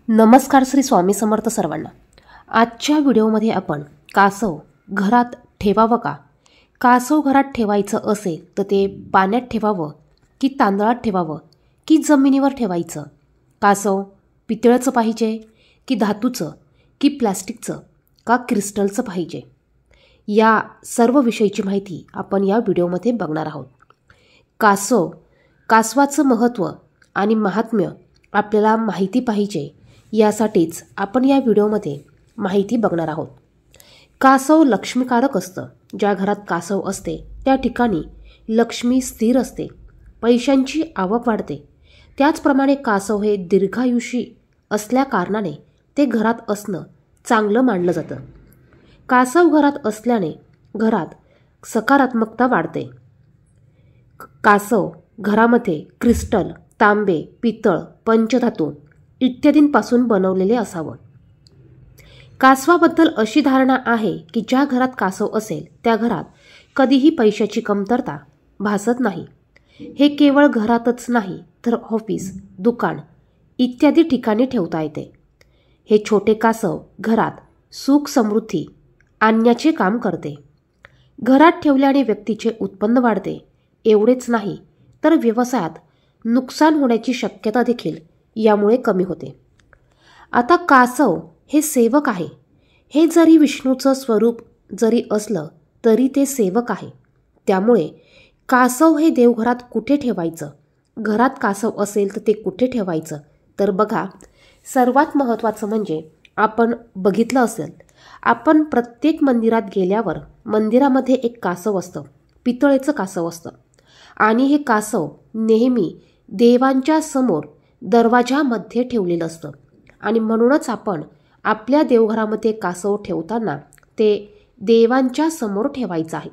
नमस्कार श्री स्वामी समर्थ सर्वांना। आजच्या व्हिडिओमध्ये आपण कासव घरात ठेवावं का? कासव घरात ठेवायचं असेल तर ते पाण्यात ठेवावं की तांदळात ठेवावं की जमिनीवर ठेवायचं? कासव पितळाचं पाहिजे की धातूचं की प्लास्टिकचं का क्रिस्टलचं पाहिजे? या सर्व विषयीची माहिती आपण या व्हिडिओमध्ये बघणार आहोत। कासवाचं महत्त्व आणि महात्म्य आपल्याला माहिती पाहिजे, यासाठीच आपण या व्हिडिओमध्ये माहिती बघणार आहोत। कासव लक्ष्मीकारक असतं। ज्या घरात कासव असते त्या ठिकाणी लक्ष्मी स्थिर असते, पैशांची आवक वाढते। त्याचप्रमाणे कासव हे दीर्घायुषी असल्या कारणाने ते घरात असणं चांगलं मानलं जातं। कासव घरात असल्याने घरात सकारात्मकता वाढते। कासव घरामध्ये क्रिस्टल, तांबे, पितळ, पंचधातू इत्यादींपासून बनवलेले असावं। कासवाबद्दल अशी धारणा आहे की ज्या घरात कासव असेल त्या घरात कधीही पैशाची कमतरता भासत नाही। हे केवळ घरातच नाही तर ऑफिस, दुकान इत्यादी ठिकाणी ठेवता येते। हे छोटे कासव घरात सुख समृद्धी आणण्याचे काम करते। घरात ठेवल्याने व्यक्तीचे उत्पन्न वाढते। एवढेच नाही तर व्यवसायात नुकसान होण्याची शक्यता देखील यामुळे कमी होते। आता कासव हे सेवक आहे। हे जरी विष्णूचं स्वरूप जरी असलं तरी ते सेवक आहे। त्यामुळे कासव हे देवघरात कुठे ठेवायचं? घरात कासव असेल तर ते कुठे ठेवायचं? तर बघा, सर्वात महत्त्वाचं म्हणजे आपण बघितलं असेल, आपण प्रत्येक मंदिरात गेल्यावर मंदिरामध्ये एक कासव असतं, पितळेचं कासव असतं आणि हे कासव नेहमी देवांच्या समोर दरवाजामध्ये ठेवलेलं असतं आणि म्हणूनच आपण आपल्या देवघरामध्ये कासव ठेवताना ते देवांच्या समोर ठेवायचं आहे।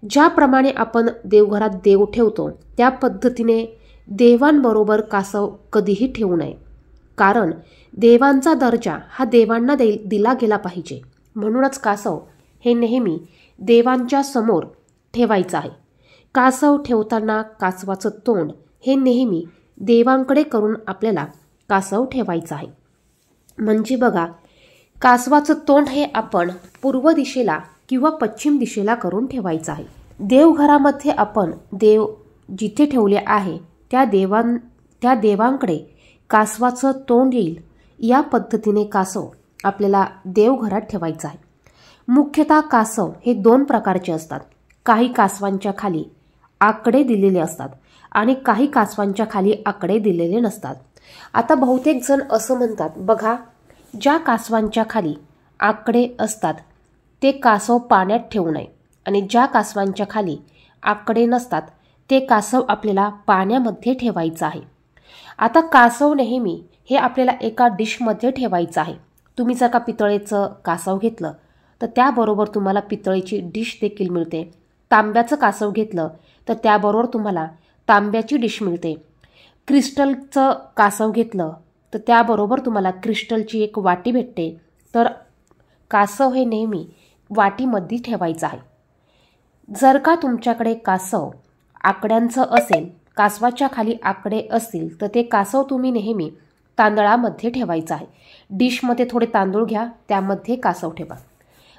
ज्याप्रमाणे आपण देवघरात देव ठेवतो त्या पद्धतीने देवांबरोबर कासव कधीही ठेवू नये, कारण देवांचा दर्जा हा देवांना दिला गेला पाहिजे। म्हणूनच कासव हे नेहमी देवांच्या समोर ठेवायचं आहे। कासव ठेवताना कासवाचं तोंड हे नेहमी देवांकडे करून आपल्याला कासव ठेवायचं आहे। म्हणजे बघा, कासवाचं तोंड हे आपण पूर्व दिशेला किंवा पश्चिम दिशेला करून ठेवायचं आहे। देवघरामध्ये आपण देव जिथे ठेवले आहे त्या देवांकडे कासवाचं तोंड येईल या पद्धतीने कासव आपल्याला देवघरात ठेवायचं आहे। मुख्यतः कासव हे दोन प्रकारचे असतात। काही कासवांच्या खाली आकडे दिलेले असतात आणि काही कासवांच्या खाली आकडे दिलेले नसतात। आता बहुतेक जण असं म्हणतात, बघा, ज्या कासवांच्या खाली आकडे असतात ते कासव पाण्यात ठेवू नये आणि ज्या कासवांच्या खाली आकडे नसतात ते कासव आपल्याला पाण्यामध्ये ठेवायचं आहे। आता कासव नेहमी हे आपल्याला एका डिशमध्ये ठेवायचं आहे। तुम्ही जर का पितळेचं कासव घेतलं तर त्याबरोबर तुम्हाला पितळेची डिश देखील मिळते। तांब्याचं कासव घेतलं तर त्याबरोबर तुम्हाला तांब्याची डिश मिळते। क्रिस्टलचं कासव घेतलं तर त्याबरोबर तुम्हाला क्रिस्टलची एक वाटी भेटते। तर कासव हे नेहमी वाटीमध्ये ठेवायचं आहे। जर का तुमच्याकडे कासव आकड्यांचं असेल, कासवाच्या खाली आकडे असतील तर ते कासव तुम्ही नेहमी तांदळामध्ये ठेवायचं आहे। डिशमध्ये थोडे तांदूळ घ्या, त्यामध्ये कासव ठेवा।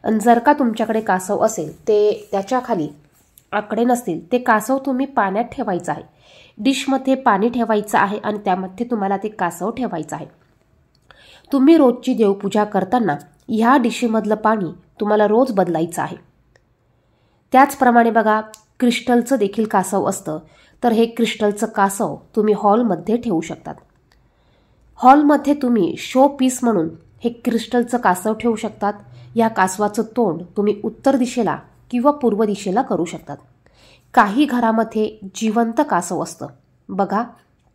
आणि जर का तुमच्याकडे कासव असेल ते त्याच्या खाली आकडे नसतील ते कासव तुम्ही पाण्यात ठेवायचं आहे। डिशमध्ये पाणी ठेवायचं आहे आणि त्यामध्ये तुम्हाला ते कासव ठेवायचं आहे। तुम्ही रोजची देवपूजा करताना ह्या डिशीमधलं पाणी तुम्हाला रोज बदलायचं आहे। त्याचप्रमाणे बघा, क्रिस्टलचं देखील कासव असतं, तर हे क्रिस्टलचं कासव तुम्ही हॉलमध्ये ठेवू शकतात। हॉलमध्ये तुम्ही शो पीस म्हणून हे क्रिस्टलचं कासव ठेवू शकतात। या कासवाचं तोंड तुम्ही उत्तर दिशेला किंवा पूर्व दिशेला करू शकतात। काही घरामध्ये जिवंत कासव असतं, बघा,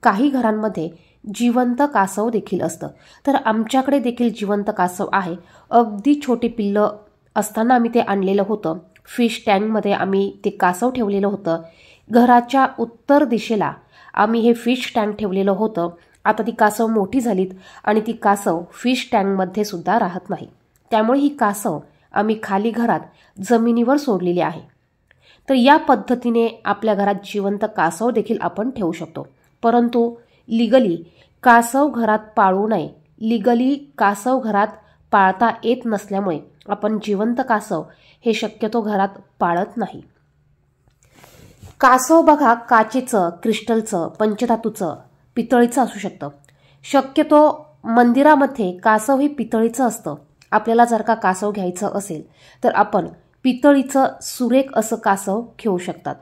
काही घरांमध्ये जिवंत कासव देखील असतं। तर आमच्याकडे देखील जिवंत कासव आहे। अगदी छोटी पिल्लं असताना आम्ही ते आणलेलं होतं। फिश टँकमध्ये आम्ही ते कासव ठेवलेलं होतं। घराच्या उत्तर दिशेला आम्ही हे फिश टँक ठेवलेलं होतं। आता ती कासव मोठी झालीत आणि ती कासव फिश टँकमध्ये सुद्धा राहत नाही। त्यामुळे ही कासव आम्ही खाली घरात जमिनीवर सोडलेली आहे। तर या पद्धतीने आपल्या घरात जिवंत कासव देखील आपण ठेवू शकतो। परंतु लीगली कासव घरात पाळू नये लिगली कासव घरात पाळता येत नसल्यामुळे आपण जिवंत कासव हे शक्यतो घरात पाळत नाही. कासव बघा काचेचं, क्रिस्टलचं, पंचधातूचं, पितळीचं असू शकतं. शक्यतो मंदिरामध्ये कासव हे पितळीचं असतं. आपल्याला जर का कासव घ्यायचं असेल तर आपण पितळीचं सुरेख असं कासव घेऊ शकतात.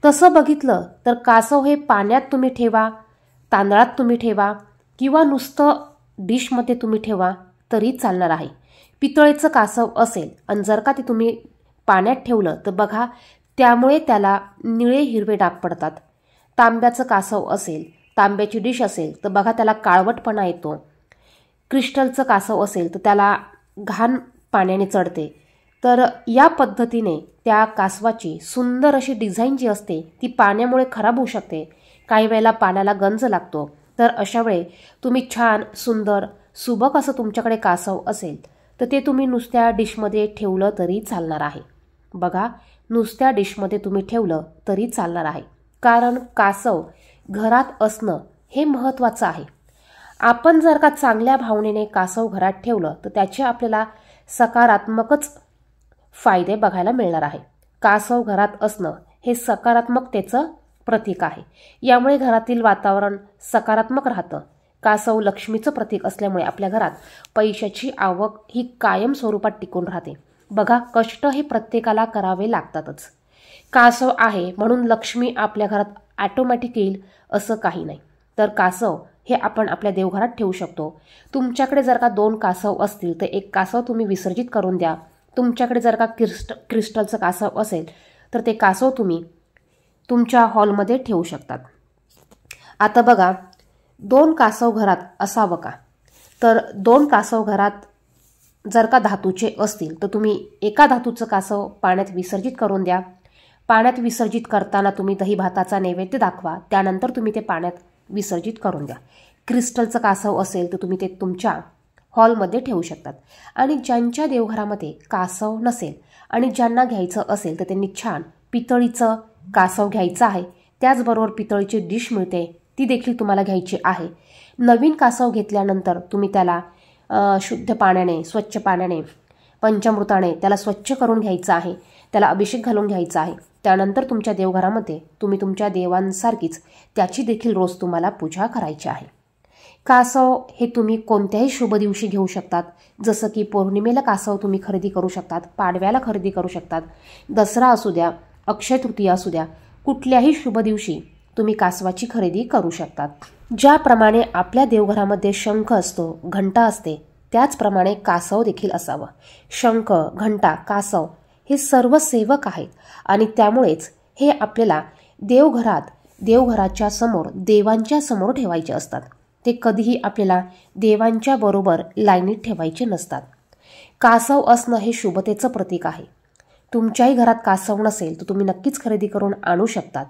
तसं बघितलं तर कासव हे पाण्यात तुम्ही ठेवा, तांदळात तुम्ही ठेवा किंवा नुसतं डिशमध्ये तुम्ही ठेवा तरी चालणार आहे. पितळेचं कासव असेल आणि जर का ते तुम्ही पाण्यात ठेवलं तर बघा त्यामुळे त्याला निळे हिरवे डाग पडतात. तांब्याचं कासव असेल, तांब्याची डिश असेल तर बघा त्याला काळवटपणा येतो. क्रिस्टलचं कासव असेल तर त्याला घाण पाण्याने चढते. तर या पद्धतीने त्या कासवाची सुंदर अशी डिझाईन जी असते ती पाण्यामुळे खराब होऊ शकते. काही वेळेला पाण्याला गंज लागतो. तर अशा वेळी तुम्ही छान सुंदर सुबक असं तुमच्याकडे कासव असेल तर ते तुम्ही नुसत्या डिशमध्ये ठेवलं तरी चालणार आहे. बघा नुसत्या डिशमध्ये तुम्ही ठेवलं तरी चालणार आहे. कारण कासव घरात असणं हे महत्त्वाचं आहे. आपण जर का चांगल्या भावनेने कासव घरात ठेवलं तर त्याचे आपल्याला सकारात्मकच फायदे बघायला मिळणार आहे. कासव घरात असणं हे सकारात्मकतेचं प्रतीक आहे. यामुळे घरातील वातावरण सकारात्मक राहतं. कासव लक्ष्मीचं प्रतीक असल्यामुळे आपल्या घरात पैशाची आवक ही कायम स्वरूपात टिकून राहते. बघा कष्ट हे प्रत्येकाला करावे लागतातच. कासव आहे म्हणून लक्ष्मी आपल्या घरात ऑटोमॅटिक येईल असं काही नाही. तर कासव हे आपण आपल्या देवघरात ठेवू शकतो. तुमच्याकडे जर का 2 कासव असतील तर एक कासव तुम्ही विसर्जित करून द्या. तुमच्याकडे जर का क्रिस्टलचं कासव असेल तर ते कासव तुम्ही तुमच्या हॉलमध्ये ठेवू शकतात. आता बघा 2 कासव घरात असावं का? तर 2 कासव घरात जर का धातूचे असतील तर तुम्ही एका धातूचं कासव पाण्यात विसर्जित करून द्या. पाण्यात विसर्जित करताना तुम्ही दही भाताचा नैवेद्य दाखवा. त्यानंतर तुम्ही ते पाण्यात विसर्जित करून द्या. क्रिस्टलचं कासव असेल तर तुम्ही ते तुमच्या हॉलमध्ये ठेवू शकतात. आणि ज्यांच्या देवघरामध्ये कासव नसेल आणि ज्यांना घ्यायचं असेल तर त्यांनी छान पितळीचं कासव घ्यायचं आहे. त्याचबरोबर पितळीची डिश मिळते ती देखील तुम्हाला घ्यायची आहे. नवीन कासव घेतल्यानंतर तुम्ही त्याला शुद्ध पाण्याने, स्वच्छ पाण्याने, पंचामृताने त्याला स्वच्छ करून घ्यायचं आहे. त्याला अभिषेक घालून घ्यायचा आहे. त्यानंतर तुमच्या देवघरामध्ये तुम्ही तुमच्या देवांसारखीच त्याची देखील रोज तुम्हाला पूजा करायची आहे. कासव हे तुम्ही कोणत्याही शुभ दिवशी घेऊ शकतात. जसं की पौर्णिमेला कासव तुम्ही खरेदी करू शकतात, पाडव्याला खरेदी करू शकतात, दसरा असू द्या, अक्षय तृतीया असू द्या, कुठल्याही शुभ दिवशी तुम्ही कासवाची खरेदी करू शकतात. ज्याप्रमाणे आपल्या देवघरामध्ये शंख असतो, घंटा असते, त्याचप्रमाणे कासव देखील असावं. शंख, घंटा, कासव हे सर्व सेवक आहेत आणि त्यामुळेच हे आपल्याला देवघराच्या समोर, देवांच्या समोर ठेवायचे असतात. ते कधीही आपल्याला देवांच्या बरोबर लाईनीत ठेवायचे नसतात. कासव असणं हे शुभतेचं प्रतीक आहे. तुमच्याही घरात कासव नसेल तर तुम्ही नक्कीच खरेदी करून आणू शकतात.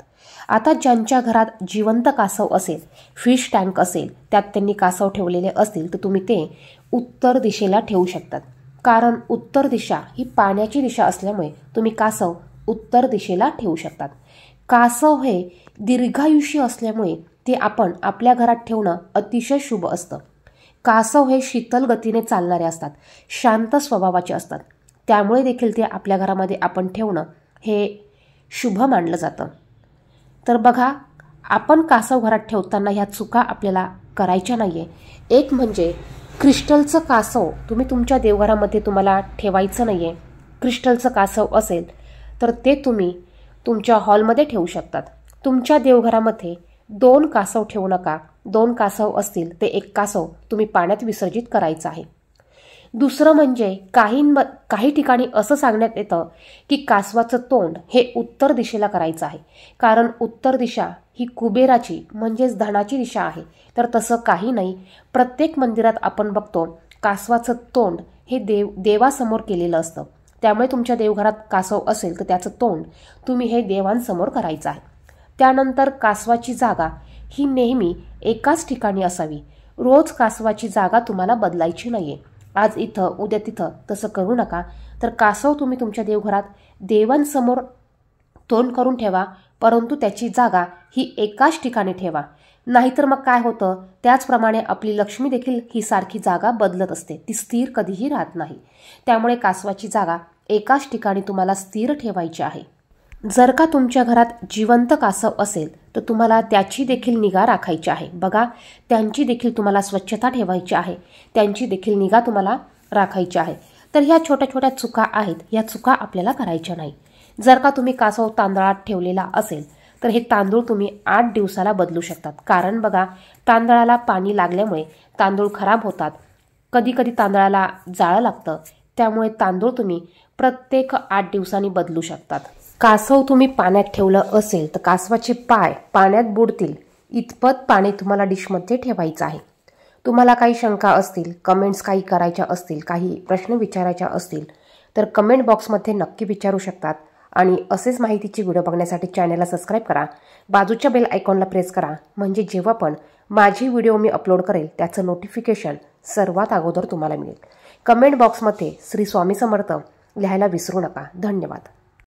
आता ज्यांच्या घरात जिवंत कासव असेल, फिश टँक असेल, त्यात त्यांनी कासव ठेवलेले असतील तर तुम्ही ते उत्तर दिशेला ठेवू शकतात. कारण उत्तर दिशा ही पाण्याची दिशा असल्यामुळे तुम्ही कासव उत्तर दिशेला ठेवू शकतात. कासव हे दीर्घायुष्य असल्यामुळे ते आपण आपल्या घरात ठेवणं अतिशय शुभ असतं. कासव हे शीतल गतीने चालणारे असतात, शांत स्वभावाचे असतात. त्यामुळे देखील ते आपल्या घरामध्ये आपण ठेवणं हे शुभ मानलं जातं. तर बघा आपण कासव घरात ठेवताना ह्या चुका आपल्याला करायच्या नाही आहे. एक म्हणजे क्रिस्टलचं कासव तुम्ही तुमच्या देवघरामध्ये तुम्हाला ठेवायचं नाही आहे. क्रिस्टलचं कासव असेल तर ते तुम्ही तुमच्या हॉलमध्ये ठेवू शकतात. तुमच्या देवघरामध्ये 2 कासव ठेवू नका. 2 कासव असतील ते एक कासव तुम्ही पाण्यात विसर्जित करायचं आहे. दुसरं म्हणजे काही ठिकाणी असं सांगण्यात येतं की कासवाचं तोंड हे उत्तर दिशेला करायचं आहे. कारण उत्तर दिशा ही कुबेराची म्हणजेच धनाची दिशा आहे. तर तसं काही नाही. प्रत्येक मंदिरात आपण बघतो कासवाचं तोंड हे देवासमोर केलेलं असतं. त्यामुळे तुमच्या देवघरात कासव असेल तर त्याचं तोंड तुम्ही हे देवांसमोर करायचं आहे. त्यानंतर कासवाची जागा ही नेहमी एकाच ठिकाणी असावी. रोज कासवाची जागा तुम्हाला बदलायची नाही आहे. आज इथं उद्या तिथं तसं करू नका. तर कासव तुम्ही तुमच्या देवघरात देवांसमोर तोंड करून ठेवा, परंतु त्याची जागा ही एकाच ठिकाणी ठेवा. नाहीतर मग काय होतं, त्याचप्रमाणे आपली लक्ष्मी देखील ही सारखी जागा बदलत असते, ती स्थिर कधीही राहत नाही. त्यामुळे कासवाची जागा एकाच ठिकाणी तुम्हाला स्थिर ठेवायची आहे. जर का तुमच्या घरात जिवंत कासव असेल तर तुम्हाला त्याची देखील निगा राखायची आहे. बघा, त्यांची देखील तुम्हाला स्वच्छता ठेवायची आहे, त्यांची देखील निगा तुम्हाला राखायची आहे. तर ह्या छोट्या छोट्या चुका आहेत, या चुका आपल्याला करायच्या नाही. जर का तुम्ही कासव तांदळात ठेवलेला असेल तर हे तांदूळ तुम्ही 8 दिवसाला बदलू शकतात. कारण बघा, तांदळाला पाणी लागल्यामुळे तांदूळ खराब होतात, कधी कधी तांदळाला जाळं लागतं. त्यामुळे तांदूळ तुम्ही प्रत्येक 8 दिवसांनी बदलू शकतात. कासव तुम्ही पाण्यात ठेवलं असेल तर कासवाचे पाय पाण्यात बुडतील इतपत पाणी तुम्हाला डिशमध्ये ठेवायचं आहे. तुम्हाला काही शंका असतील, कमेंट्स काही करायच्या असतील, काही प्रश्न विचारायच्या असतील तर कमेंट बॉक्समध्ये नक्की विचारू शकतात. आणि असेच माहितीची व्हिडिओ बघण्यासाठी चॅनलला सबस्क्राईब करा, बाजूच्या बेल आयकॉनला प्रेस करा, म्हणजे जेव्हा पण माझी व्हिडिओ मी अपलोड करेल त्याचं नोटिफिकेशन सर्वात अगोदर तुम्हाला मिळेल. कमेंट बॉक्समध्ये श्री स्वामी समर्थ लिहायला विसरू नका. धन्यवाद.